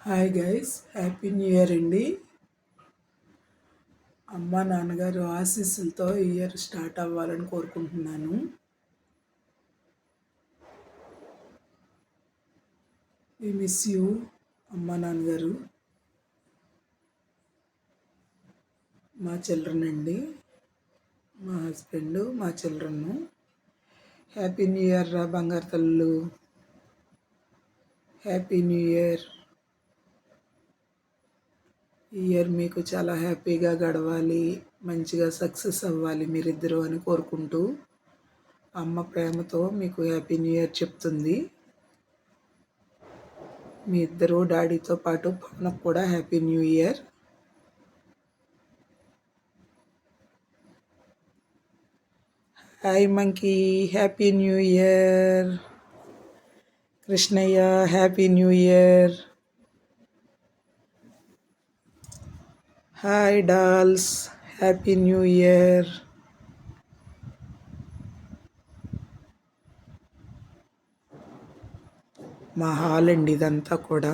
Hi guys, happy new year అండి. అమ్మ నాన్నగారు ఆశీస్సులతో ఈ ఇయర్ స్టార్ట్ అవ్వాలని కోరుకుంటున్నాను. వి మిస్ యూ అమ్మ నాన్నగారు. మా చిల్డ్రన్ అండి, మా హస్బెండ్, మా చిల్డ్రన్. హ్యాపీ న్యూ ఇయర్ రా బంగారు తల్లు. Happy new year. ఈ ఇయర్ మీకు చాలా హ్యాపీగా గడవాలి, మంచిగా సక్సెస్ అవ్వాలి మీరిద్దరూ అని కోరుకుంటూ అమ్మ ప్రేమతో మీకు హ్యాపీ న్యూ ఇయర్ చెప్తుంది. మీ ఇద్దరు డాడీతో పాటు పవన్కు కూడా happy new year. Hi monkey, happy new year. Krishnayya, happy new year. Hi dolls, happy new year. మా హాల్ అండి ఇదంతా కూడా.